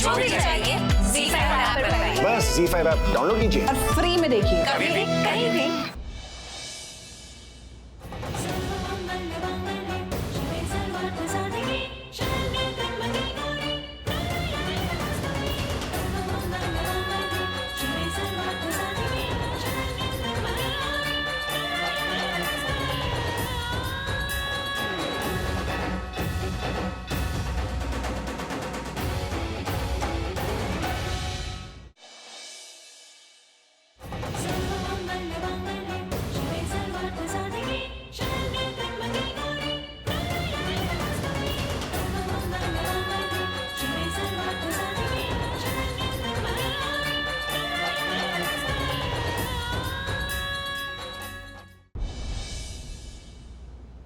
जो भी चाहिए ZEE5 ऐप पर पाइए। बस ZEE5 ऐप डाउनलोड कीजिए और फ्री में देखिए। कभी भी कहीं भी।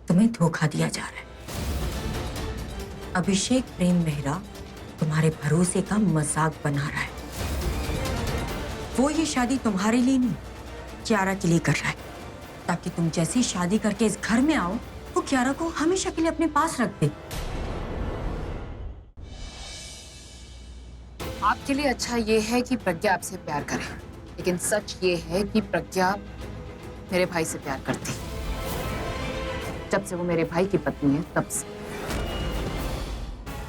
तुम्हें धोखा दिया जा रहा है। अभिषेक प्रेम मेहरा तुम्हारे भरोसे का मजाक बना रहा है। वो ये शादी तुम्हारे लिए नहीं, कियारा के लिए कर रहा है, ताकि तुम जैसी शादी करके इस घर में आओ वो कियारा को हमेशा के लिए अपने पास रख दे। आपके लिए अच्छा ये है कि प्रज्ञा आपसे प्यार करे, लेकिन सच ये है कि प्रज्ञा मेरे भाई से प्यार करती। जब से वो मेरे भाई की पत्नी है तब से।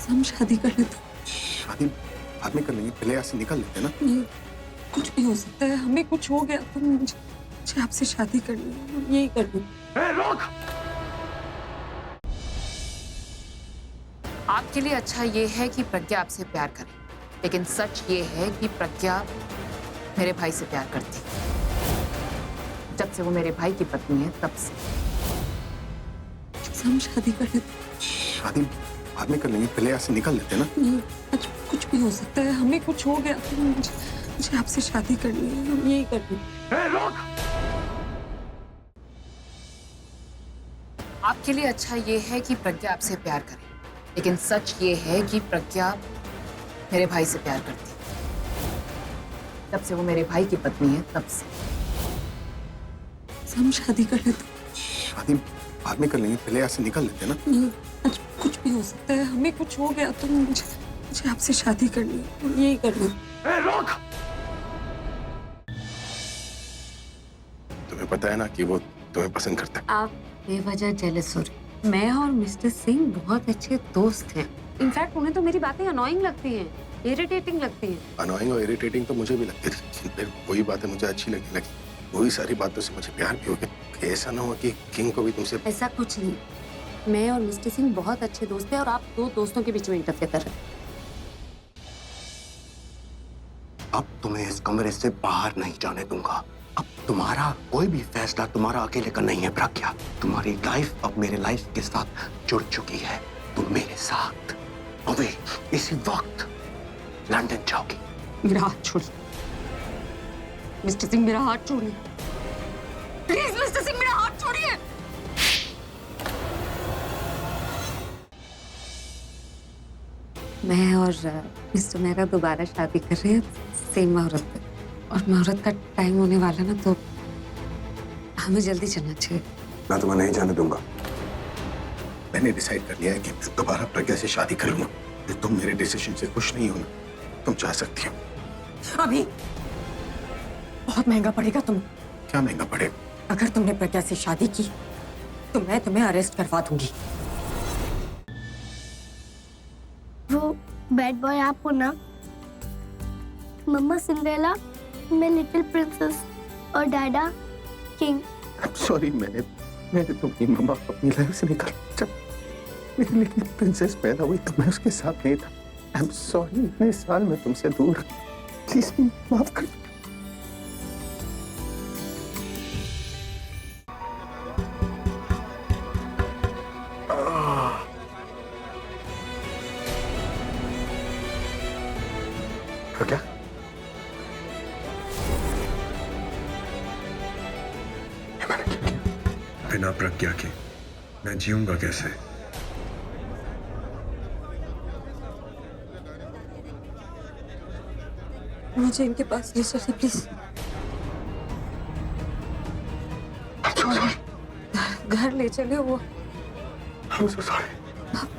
हम शादी कर लेते। शादी बाद में कर लेंगे, पहले यहाँ से निकल लेते ना। नहीं, कुछ भी हो सकता है। हमें कुछ हो गया तो मुझे आपसे शादी करनी है, यही करनी। आपके लिए अच्छा ये है कि प्रज्ञा आपसे प्यार करे, लेकिन सच ये है कि प्रज्ञा मेरे भाई से प्यार करती। जब से वो मेरे भाई की पत्नी है तब से। हम शादी कर लेते। शादी बाद में कर लेंगे, पहले यहाँ से निकल लेते ना। नहीं, कुछ भी हो सकता है। हमें कुछ हो गया तो मुझे आपसे शादी करनी है, यही करनी। आपके लिए अच्छा ये है कि प्रज्ञा आपसे प्यार करे, लेकिन सच ये है कि प्रज्ञा मेरे भाई से प्यार करती। जब से वो मेरे भाई की पत्नी है तब से। हम शादी कर लेते। शादी बाद में कर लेंगे, पहले यहाँ से निकल लेते ना। नहीं, कुछ भी हो सकता है। हमें कुछ हो गया तो मुझे आपसे शादी करनी है, यही करनी। तुम्हें पता है ना कि वो तुम्हें पसंद करता है। आप बेवजह जेलस हो रहे। मैं और मिस्टर सिंह बहुत अच्छे दोस्त हैं। इनफैक्ट उन्हें तो मेरी बातें अनोइंग लगती हैं, इरिटेटिंग लगती हैं। अनोइंग और इरिटेटिंग तो मुझे भी लगती थी, फिर वही बातें मुझे अच्छी लगने लगी। वही सारी बातों से मुझे प्यार भी हो गया। ऐसा ना हो कि किंग को भी तुमसे। ऐसा कुछ नहीं। मैं और मिस्टर सिंह बहुत अच्छे दोस्त हैं और आप दो दोस्तों के बीच में इंटरफेयर कर रहे हैं। अब तुम्हें इस कमरे से बाहर नहीं जाने दूंगा। अब तुम्हारा कोई भी फैसला तुम्हारा अकेले का नहीं है प्रज्ञा। तुम्हारी लाइफ अब मेरे लाइफ के साथ जुड़ चुकी है। तुम मेरे साथ अभी इसी वक्त लंदन जाओगी। मेरा हाथ छोड़िए मिस्टर सिंह, मेरा हाथ छोड़िए प्लीज। मिस्टर सिंह, मेरा हाथ छोड़िए। मैं और मिस्टर मेहरा दोबारा शादी कर रहे हैं सेम मुहूर्त पे, और मुहूर्त का टाइम होने वाला ना, तो हमें जल्दी चलना चाहिए। मैं तुम्हें नहीं जाने दूंगा। मैंने डिसाइड कर लिया है कि मैं दोबारा प्रज्ञा से शादी करूंगा। फिर तुम मेरे डिसीजन से खुश नहीं हो ना, तुम जा सकती हो। अभी बहुत महंगा पड़ेगा तुम्हें। क्या महंगा पड़ेगा? अगर तुमने प्रज्ञा से शादी की तो मैं तुम्हें अरेस्ट करवा दूंगी। वो बैड बॉय आपको ना, मम्मा सिंड्रेला, मैं लिटिल प्रिंसेस और डैडा किंग। सॉरी, मैंने तुम्हारी मम्मा को अपनी लाइफ से निकाला। जब मेरी लिटिल प्रिंसेस पैदा हुई तो मैं उसके साथ नहीं था। आई एम सॉरी, इतने साल मैं तुमसे दूर। प्लीज माफ कर। क्या? बिना प्रज्ञा के मैं जीऊंगा कैसे? मुझे इनके पास ले चलिए प्लीज। घर ले चले वो। I'm so sorry.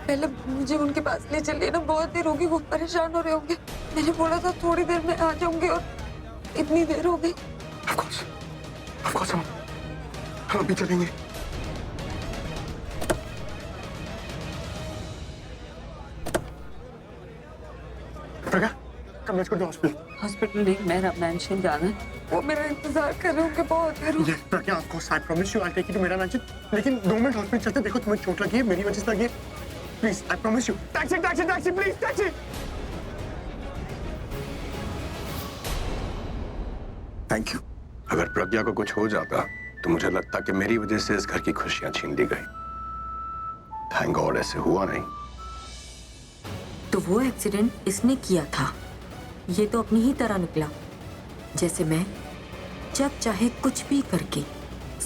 पहले मुझे उनके पास ले चलिए ना, बहुत देर होगी, वो परेशान हो रहे होंगे। मैंने बोला था थोड़ी देर में आ जाऊंगी और इतनी देर हो गई। Of course, हम अभी चलेंगे। प्रज्ञा, come let's go to the hospital. Hospital नहीं, मेरा मेंशन जाना है। वो मेरा इंतजार कर रहे होंगे बहुत देर हो। Yes, Pragya, of course, I promise you, I'll take you to मेरा mansion. लेकिन 2 मिनट हॉस्पिटल चलते, देखो तुम्हें चोट लगी है, मेरी वजह से लगी है। Please, I promise you. Taxi, taxi, taxi, please, taxi. Thank you. अगर प्रज्ञा को कुछ हो जाता तो मुझे लगता कि मेरी वजह से इस घर की खुशियां छीन ली गई। थैंक गॉड ऐसे हुआ नहीं। तो वो एक्सीडेंट इसने किया था। ये तो अपनी ही तरह निकला, जैसे मैं जब चाहे कुछ भी करके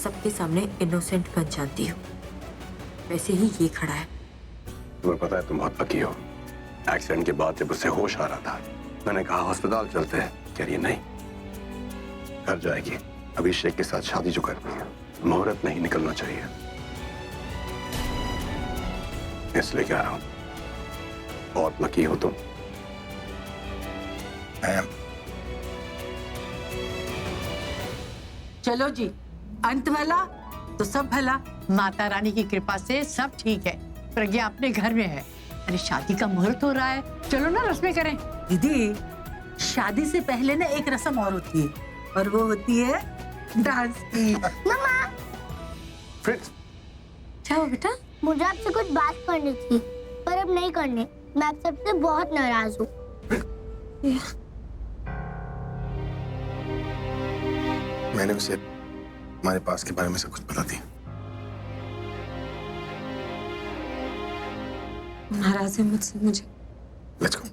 सबके सामने इनोसेंट बन जाती हूँ, वैसे ही ये खड़ा है। तुम्हें पता है तुम बहुत पकी हो। एक्सीडेंट के बाद जब उसे होश आ रहा था, मैंने कहा अस्पताल चलते हैं, कह रही नहीं, घर जाएगी। अभिषेक के साथ शादी जो करनी है, मुहूर्त नहीं निकलना चाहिए, इसलिए कह रहा हूं। बहुत लकी हो तुम। चलो जी, अंत भला तो सब भला। माता रानी की कृपा से सब ठीक है। प्रज्ञा अपने घर में है। अरे शादी का मुहूर्त हो रहा है, चलो ना रस्में करें। दीदी, शादी से पहले ना एक रस्म और होती है, और वो होती है डांस की। Friends, क्या हो बेटा? मुझे आपसे कुछ बात करनी थी, पर अब नहीं करनी। मैं आप सबसे बहुत नाराज हूँ। मैंने उसे हमारे पास के बारे में सब कुछ बता दिया। नाराज है मुझसे? मुझे Let's go.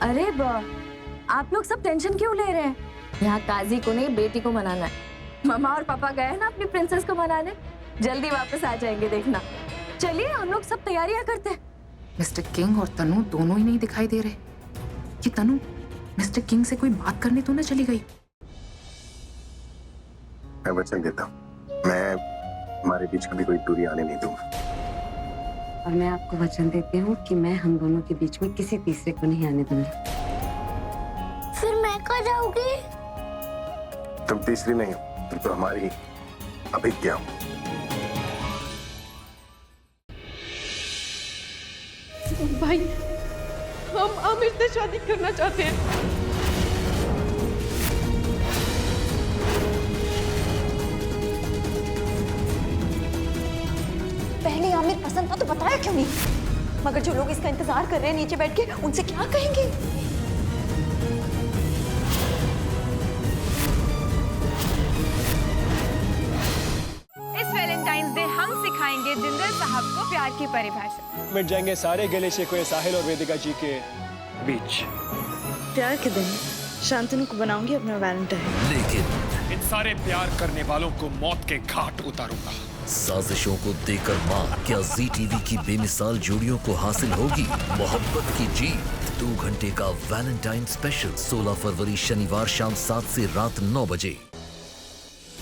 अरे आप लोग सब टेंशन क्यों ले रहे हैं? यहाँ काजी को नहीं, बेटी को मनाना है। मम्मा और पापा गए हैं ना अपनी प्रिंसेस को मनाने, जल्दी वापस आ जाएंगे, देखना। चलिए हम लोग सब तैयारियां करते हैं। मिस्टर किंग और तनु दोनों ही नहीं दिखाई दे रहे। कि तनु मिस्टर किंग से कोई बात करने तो ना चली गई? मैं वचन देता हूँ, मैं हमारे बीच कभी कोई दूरी आने नहीं दूंगा। और मैं आपको वचन देती हूँ कि मैं हम दोनों के बीच में किसी तीसरे को नहीं आने दूंगी। फिर मैं कहाँ जाऊंगी? तुम तीसरी नहीं हो, तुम तो हमारी अभिज्ञा हो। भाई, हम आमिर से शादी करना चाहते हैं। पहले आमिर पसंद था तो बताया क्यों नहीं? मगर जो लोग इसका इंतजार कर रहे हैं नीचे बैठ के, उनसे क्या कहेंगे? इस वैलेंटाइंस डे हम सिखाएंगे जिंदल साहब को प्यार की परिभाषा। मिट जाएंगे सारे गले शिकवे साहिल और वेदिका जी के बीच। प्यार के दिन शांतनु को बनाऊंगी अपना वैलेंटाइन। लेकिन इन सारे प्यार करने वालों को मौत के घाट उतारूंगा। साजिशों को देकर मार, क्या जी टीवी की बेमिसाल जोड़ियों को हासिल होगी मोहब्बत की जीत? 2 घंटे का वैलेंटाइन स्पेशल 16 फरवरी शनिवार शाम 7 से रात 9 बजे।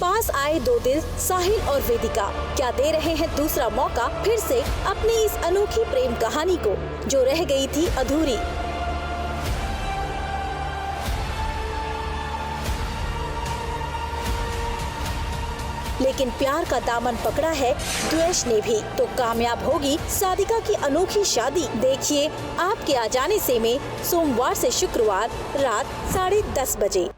पास आए 2 दिल साहिल और वेदिका क्या दे रहे हैं दूसरा मौका फिर से अपनी इस अनोखी प्रेम कहानी को, जो रह गई थी अधूरी। लेकिन प्यार का दामन पकड़ा है द्वेष ने भी, तो कामयाब होगी सादिका की अनोखी शादी। देखिए आपके आ जाने से में सोमवार से शुक्रवार रात 10:30 बजे।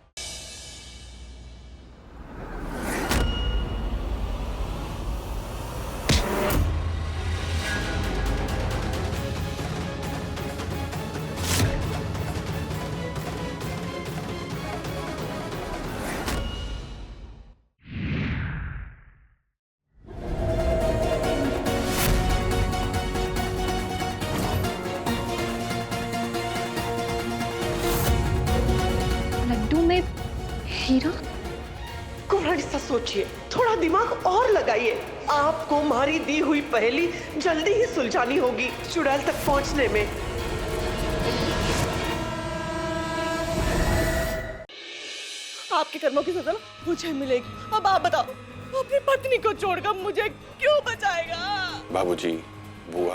लड्डू में हीरा? कुमारी सा सोचिए, थोड़ा दिमाग और लगाइए। आपको हमारी दी हुई पहेली जल्दी ही सुलझानी होगी चुड़ैल तक पहुंचने में। आपके कर्मों की सजा मुझे मिलेगी। अब आप बताओ, अपनी पत्नी को छोड़कर मुझे क्यों बचाएगा? बाबूजी, बुआ,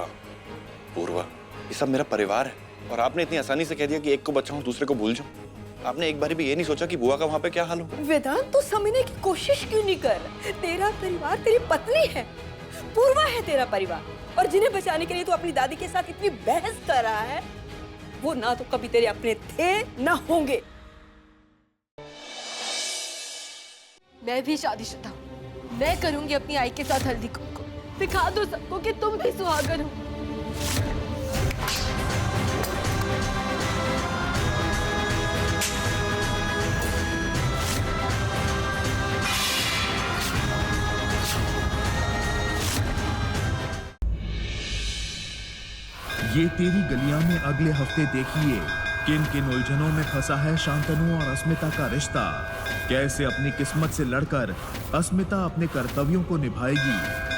पूर्वा, ये सब मेरा परिवार है और आपने इतनी आसानी से कह दिया कि एक को बचाऊं दूसरे को भूल जाऊं। आपने एक बार भी ये नहीं सोचा कि बुआ का वहां पे क्या हाल होगा? वेदांत, तू समझने की कोशिश क्यों नहीं कर रहा? तेरा परिवार तेरी पत्नी है, पूर्वा है तेरा परिवार, और जिन्हें बचाने के लिए तू अपनी दादी के साथ इतनी बहस कर रहा है, वो ना तो कभी तेरे अपने थे ना होंगे। मैं भी शादीशुदा हूं। मैं करूंगी अपनी आई के साथ हल्दी कुमकुम, दिखा दो सबको कि तुम भी सुहागन हो। ये तेरी गलियां में अगले हफ्ते देखिए किन किन उलझनों में फंसा है शांतनु और अस्मिता का रिश्ता। कैसे अपनी किस्मत से लड़कर अस्मिता अपने कर्तव्यों को निभाएगी